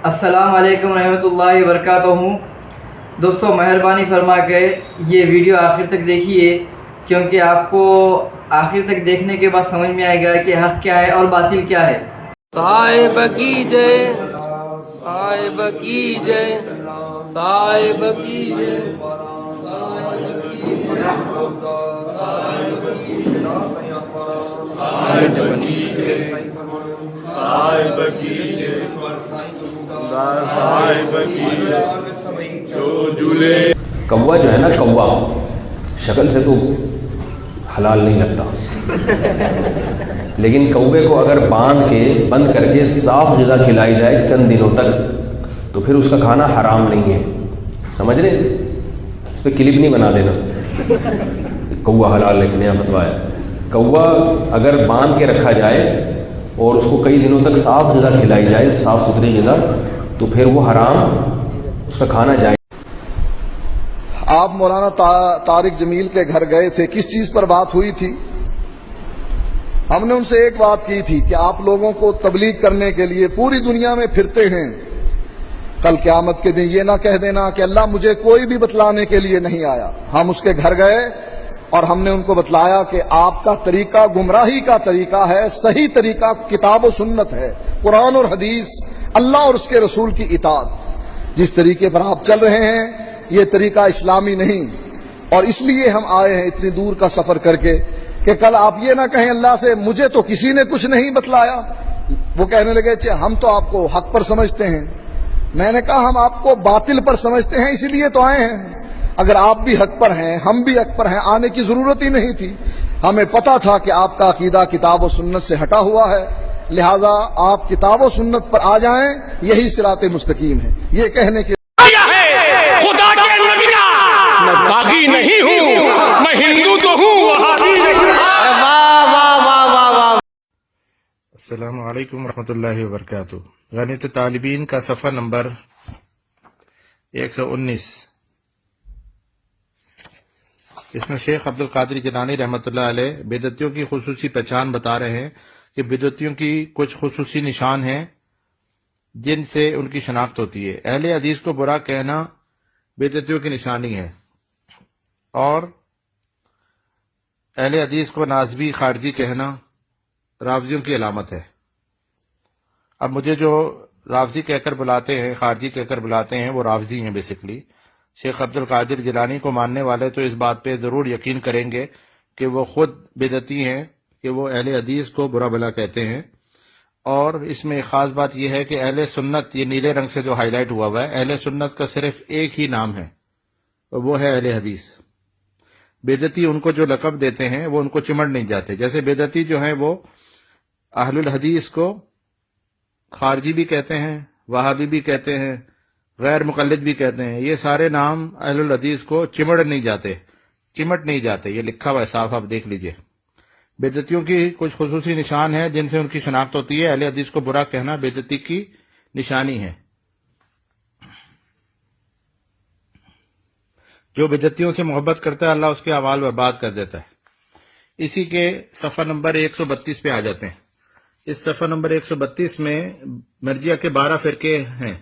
السلام علیکم ورحمۃ اللہ وبرکاتہ۔ دوستوں مہربانی فرما کے یہ ویڈیو آخر تک دیکھیے، کیونکہ آپ کو آخر تک دیکھنے کے بعد سمجھ میں آئے گا کہ حق کیا ہے اور باطل کیا ہے۔ صاحب کی جے، صاحب کی جے، صاحب کی جے، کوا جو ہے نا، کوا شکل سے تو حلال نہیں لگتا، لیکن کوے کو اگر بند کر کے صاف غذا کھلائی جائے چند دنوں تک تو پھر اس کا کھانا حرام نہیں ہے۔ سمجھ رہے؟ اس پہ کلپ نہیں بنا دینا کوا حلال لیکن نیا فتویٰ ہے۔ کوا اگر باندھ کے رکھا جائے اور اس کو کئی دنوں تک صاف غذا کھلائی جائے، صاف ستھری غذا، تو پھر وہ حرام، اس کا کھانا جائے۔ آپ مولانا طارق جمیل کے گھر گئے تھے، کس چیز پر بات ہوئی تھی؟ ہم نے ان سے ایک بات کی تھی کہ آپ لوگوں کو تبلیغ کرنے کے لیے پوری دنیا میں پھرتے ہیں، کل قیامت کے دن یہ نہ کہہ دینا کہ اللہ مجھے کوئی بھی بتلانے کے لیے نہیں آیا۔ ہم اس کے گھر گئے اور ہم نے ان کو بتلایا کہ آپ کا طریقہ گمراہی کا طریقہ ہے، صحیح طریقہ کتاب و سنت ہے، قرآن اور حدیث، اللہ اور اس کے رسول کی اطاعت۔ جس طریقے پر آپ چل رہے ہیں یہ طریقہ اسلامی نہیں، اور اس لیے ہم آئے ہیں اتنی دور کا سفر کر کے کہ کل آپ یہ نہ کہیں اللہ سے مجھے تو کسی نے کچھ نہیں بتلایا۔ وہ کہنے لگے ہم تو آپ کو حق پر سمجھتے ہیں۔ میں نے کہا ہم آپ کو باطل پر سمجھتے ہیں، اسی لیے تو آئے ہیں۔ اگر آپ بھی حق پر ہیں، ہم بھی حق پر ہیں، آنے کی ضرورت ہی نہیں تھی۔ ہمیں پتا تھا کہ آپ کا عقیدہ کتاب و سنت سے ہٹا ہوا ہے، لہٰذا آپ کتاب و سنت پر آ جائیں، یہی صراط مستقیم ہے۔ یہ کہنے کے خدا کے نبی کا میں باغی نہیں ہوں، میں ہندو تو ہوں، وہابی نہیں۔ السلام علیکم ورحمۃ اللہ وبرکاتہ۔ غنیت طالبین کا صفحہ نمبر 119۔ اس میں شیخ عبد القادر جیلانی رحمۃ اللہ علیہ بدعتیوں کی خصوصی پہچان بتا رہے ہیں کہ بدعتیوں کی کچھ خصوصی نشان ہیں جن سے ان کی شناخت ہوتی ہے۔ اہل حدیث کو برا کہنا بدعتیوں کی نشانی ہے، اور اہل حدیث کو نازبی خارجی کہنا رافضیوں کی علامت ہے۔ اب مجھے جو رافضی کہہ کر بلاتے ہیں، خارجی کہہ کر بلاتے ہیں، وہ رافضی ہیں بیسیکلی۔ شیخ عبد القادر جیلانی کو ماننے والے تو اس بات پہ ضرور یقین کریں گے کہ وہ خود بدعتی ہیں، کہ وہ اہل حدیث کو برا بلا کہتے ہیں۔ اور اس میں ایک خاص بات یہ ہے کہ اہل سنت، یہ نیلے رنگ سے جو ہائی لائٹ ہوا ہوا ہے، اہل سنت کا صرف ایک ہی نام ہے، وہ ہے اہل حدیث۔ بدعتی ان کو جو لقب دیتے ہیں وہ ان کو چمڑ نہیں جاتے۔ جیسے بدعتی جو ہیں وہ اہل الحدیث کو خارجی بھی کہتے ہیں، وہابی بھی کہتے ہیں، غیر مقلد بھی کہتے ہیں۔ یہ سارے نام اہل الحدیث کو چمٹ نہیں جاتے۔ یہ لکھا ہوا ہے صاف، آپ دیکھ لیجئے۔ بدعتیوں کی کچھ خصوصی نشان ہیں جن سے ان کی شناخت ہوتی ہے۔ اہل حدیث کو برا کہنا بدعتی کی نشانی ہے۔ جو بدعتیوں سے محبت کرتا ہے اللہ اس کے اعمال برباد کر دیتا ہے۔ اسی کے صفحہ نمبر 132 پہ آ جاتے ہیں۔ اس صفحہ نمبر 132 میں مرجیہ کے 12 فرقے ہیں،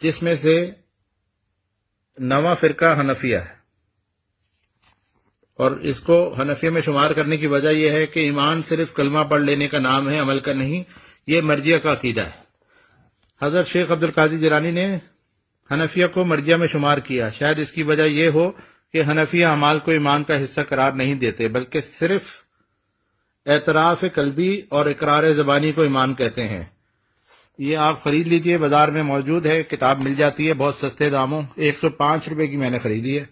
جس میں سے 9واں فرقہ حنفیہ ہے، اور اس کو حنفیہ میں شمار کرنے کی وجہ یہ ہے کہ ایمان صرف کلمہ پڑھ لینے کا نام ہے، عمل کا نہیں۔ یہ مرجیہ کا عقیدہ ہے۔ حضرت شیخ عبد القادر جیلانی نے حنفیہ کو مرجیہ میں شمار کیا۔ شاید اس کی وجہ یہ ہو کہ حنفیہ اعمال کو ایمان کا حصہ قرار نہیں دیتے، بلکہ صرف اعتراف قلبی اور اقرار زبانی کو ایمان کہتے ہیں۔ یہ آپ خرید لیجئے، بازار میں موجود ہے، کتاب مل جاتی ہے بہت سستے داموں۔ 105 روپے کی میں نے خریدی ہے۔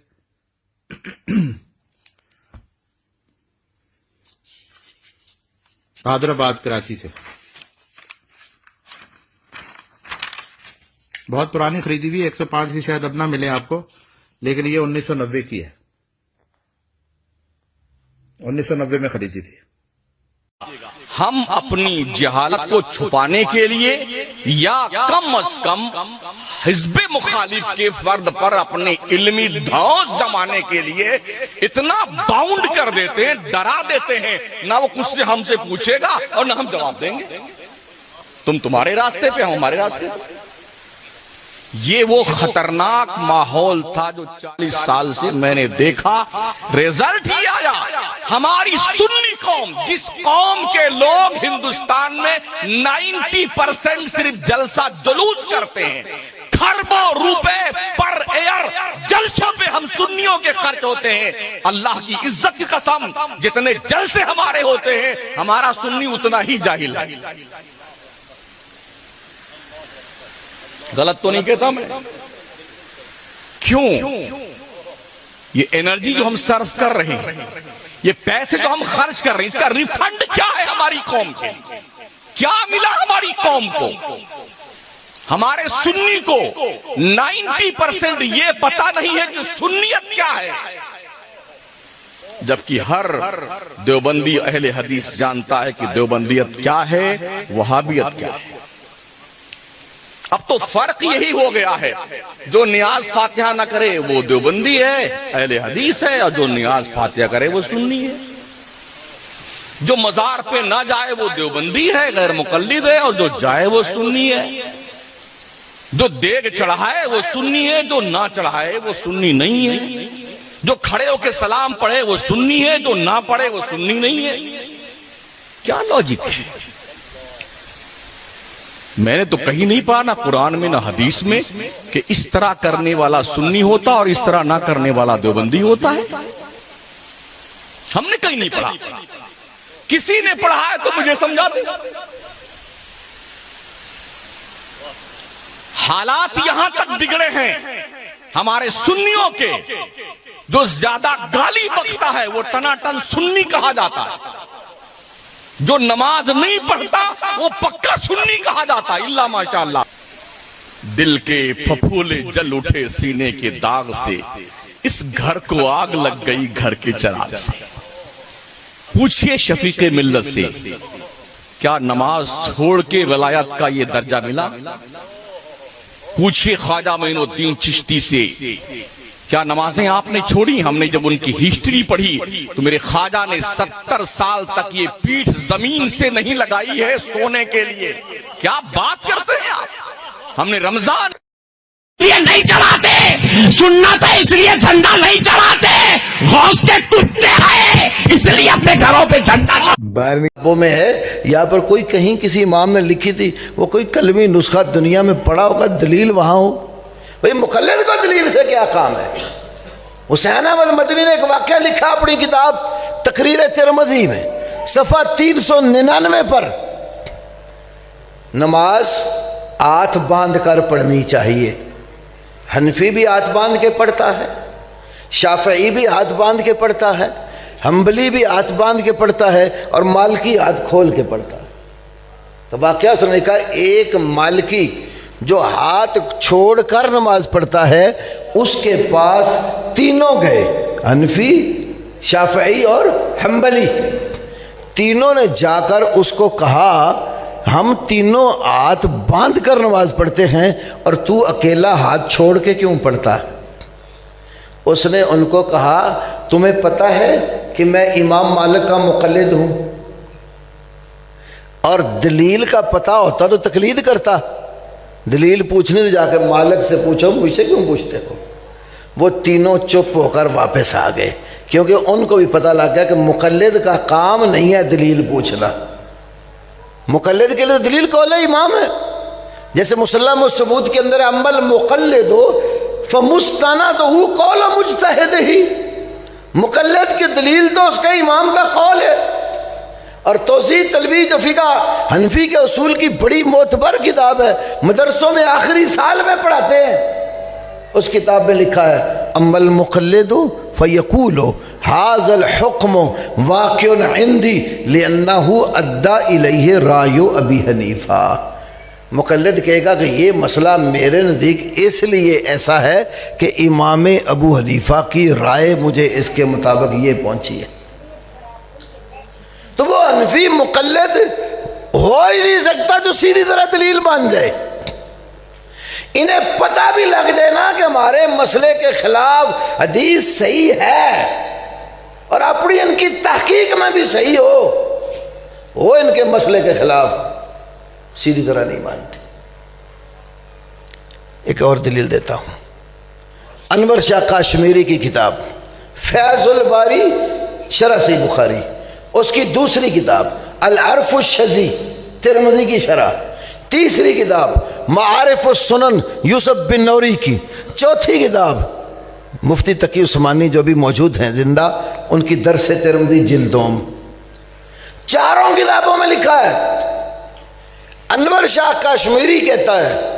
حیدرآباد کراچی سے، بہت پرانی خریدی ہوئی، 105 کی شاید اب نہ ملے آپ کو، لیکن یہ 1990 کی ہے، 1990 میں خریدی تھی۔ ہم اپنی جہالت کو چھپانے کے لیے یا کم از کم حزب مخالف کے فرد پر اپنے علمی دھوس جمانے کے لیے اتنا باؤنڈ کر دیتے ہیں، ڈرا دیتے ہیں، نہ وہ کچھ سے ہم سے پوچھے گا اور نہ ہم جواب دیں گے۔ تمہارے راستے پہ، ہم ہمارے راستے پہ۔ یہ وہ خطرناک ماحول تھا جو 40 سال سے میں نے دیکھا. ریزلٹ ہی آیا. ہماری سنی قوم، جس قوم کے لوگ ہندوستان میں 90% صرف جلسہ جلوس کرتے ہیں، کھربوں روپے پر ایئر جلسوں پہ ہم سنیوں کے خرچ ہوتے ہیں. اللہ کی عزت کی قسم، جتنے جلسے ہمارے ہوتے ہیں ہمارا سنی اتنا ہی جاہل ہے. غلط تو نہیں کہتا میں؟ کیوں؟ یہ انرجی جو ہم صرف کر رہے ہیں، یہ پیسے جو ہم خرچ کر رہے ہیں، اس کا ریفنڈ کیا ہے ہماری قوم کو؟ کیا ملا ہماری قوم کو؟ ہمارے سنی کو 90% یہ پتا نہیں ہے کہ سنیت کیا ہے، جبکہ ہر دیوبندی اہل حدیث جانتا ہے کہ دیوبندیت کیا ہے، وہابیت کیا ہے. اب تو فرق یہی ہو گیا ہے، جو نیاز فاتحہ نہ کرے وہ دیوبندی ہے، اہل حدیث ہے، اور جو نیاز فاتحہ کرے وہ سنی ہے. جو مزار پہ نہ جائے وہ دیوبندی ہے، غیر مقلد ہے، اور جو جائے وہ سنی ہے. جو دیگ چڑھائے وہ سنی ہے، جو نہ چڑھائے وہ سنی نہیں ہے. جو کھڑے ہو کے سلام پڑھے وہ سنی ہے، جو نہ پڑھے وہ سنی نہیں ہے. کیا لاجک ہے؟ میں نے تو کہیں نہیں پڑھا، نہ قرآن میں نہ حدیث میں، کہ اس طرح کرنے والا سنی ہوتا اور اس طرح نہ کرنے والا دیوبندی ہوتا ہے. ہم نے کہیں نہیں پڑھا. کسی نے پڑھا ہے تو مجھے سمجھا دے. حالات یہاں تک بگڑے ہیں ہمارے سنیوں کے، جو زیادہ گالی بکتا ہے وہ ٹناٹن سنی کہا جاتا ہے، جو نماز نہیں پڑھتا وہ پکا سنی کہا جاتا ہے. اللہ ماشاءاللہ. دل کے پھپھولے جل اٹھے سینے کے داغ سے، اس گھر کو آگ لگ گئی گھر کے چراغ سے. پوچھئے شفیق ملت سے، کیا نماز چھوڑ کے ولایت کا یہ درجہ ملا؟ پوچھئے خواجہ معین الدین چشتی سے، کیا نمازیں آپ نے چھوڑی؟ ہم نے جب ان کی ہسٹری پڑھی تو میرے خواجہ نے 70 سال تک یہ پیٹھ زمین سے نہیں لگائی ہے سونے کے لیے. کیا بات کرتے ہیں آپ؟ ہم نے رمضان یہ نہیں چڑھاتے، سنت ہے اس لیے جھنڈا نہیں چڑھاتے، غوث کے کتے ہیں اس لیے اپنے گھروں پہ جھنڈا وہ میں ہے. یہاں پر کوئی کہیں کسی امام نے لکھی تھی، وہ کوئی کلمی نسخہ دنیا میں پڑا ہوگا، دلیل وہاں ہو. بھئی مقلد کو دلیل سے کیا کام ہے؟ حسین احمد مدنی نے ایک واقعہ لکھا اپنی کتاب تقریر ترمذی میں، صفحہ 399 پر، نماز ہاتھ باندھ کر پڑھنی چاہیے. حنفی بھی ہاتھ باندھ کے پڑھتا ہے، شافعی بھی ہاتھ باندھ کے پڑھتا ہے، حنبلی بھی ہاتھ باندھ کے پڑھتا ہے، اور مالکی ہاتھ کھول کے پڑھتا ہے. تو واقعہ اس نے کہا ایک مالکی جو ہاتھ چھوڑ کر نماز پڑھتا ہے، اس کے پاس تینوں گئے، حنفی، شافعی اور حنبلی. تینوں نے جا کر اس کو کہا ہم تینوں ہاتھ باندھ کر نماز پڑھتے ہیں اور تو اکیلا ہاتھ چھوڑ کے کیوں پڑھتا ہے؟ اس نے ان کو کہا تمہیں پتہ ہے کہ میں امام مالک کا مقلد ہوں، اور دلیل کا پتہ ہوتا تو تقلید کرتا. دلیل پوچھنی تو جا کے مالک سے پوچھو، مجھ سے کیوں پوچھتے ہو؟ وہ تینوں چپ ہو کر واپس آ گئے، کیونکہ ان کو بھی پتہ لگ گیا کہ مقلد کا کام نہیں ہے دلیل پوچھنا. مقلد کے لیے دلیل قول امام ہے. جیسے مسلم الثبوت کے اندر عمل مقلد ہو فمستندہ قول مجتہد ہی، مقلد کی دلیل تو اس کے امام کا قول ہے. اور توضیح تلویح فقہ حنفی کے اصول کی بڑی معتبر کتاب ہے، مدرسوں میں آخری سال میں پڑھاتے ہیں. اس کتاب میں لکھا ہے اما المقلد فیقول ھذا الحکم واقع عندی لانہ ادى الیہ رائے ابی حنیفہ. مقلد کہے گا کہ یہ مسئلہ میرے نزدیک اس لیے ایسا ہے کہ امام ابو حنیفہ کی رائے مجھے اس کے مطابق یہ پہنچی ہے. تو وہ حنفی مقلد ہو ہی نہیں سکتا جو سیدھی طرح دلیل مان جائے. انہیں پتہ بھی لگ جائے نا کہ ہمارے مسئلے کے خلاف حدیث صحیح ہے، اور اپنی ان کی تحقیق میں بھی صحیح ہو ان کے مسئلے کے خلاف سیدھی طرح نہیں مانتے. ایک اور دلیل دیتا ہوں، انور شاہ کاشمیری کی کتاب فیض الباری شرح صحیح بخاری، اس کی دوسری کتاب العرف الشذی ترمذی کی شرح، تیسری کتاب معارف السنن یوسف بن نوری کی، چوتھی کتاب مفتی تقی عثمانی جو بھی موجود ہیں زندہ، ان کی درس ترمذی جلدوم، چاروں کتابوں میں لکھا ہے۔ انور شاہ کاشمیری کہتا ہے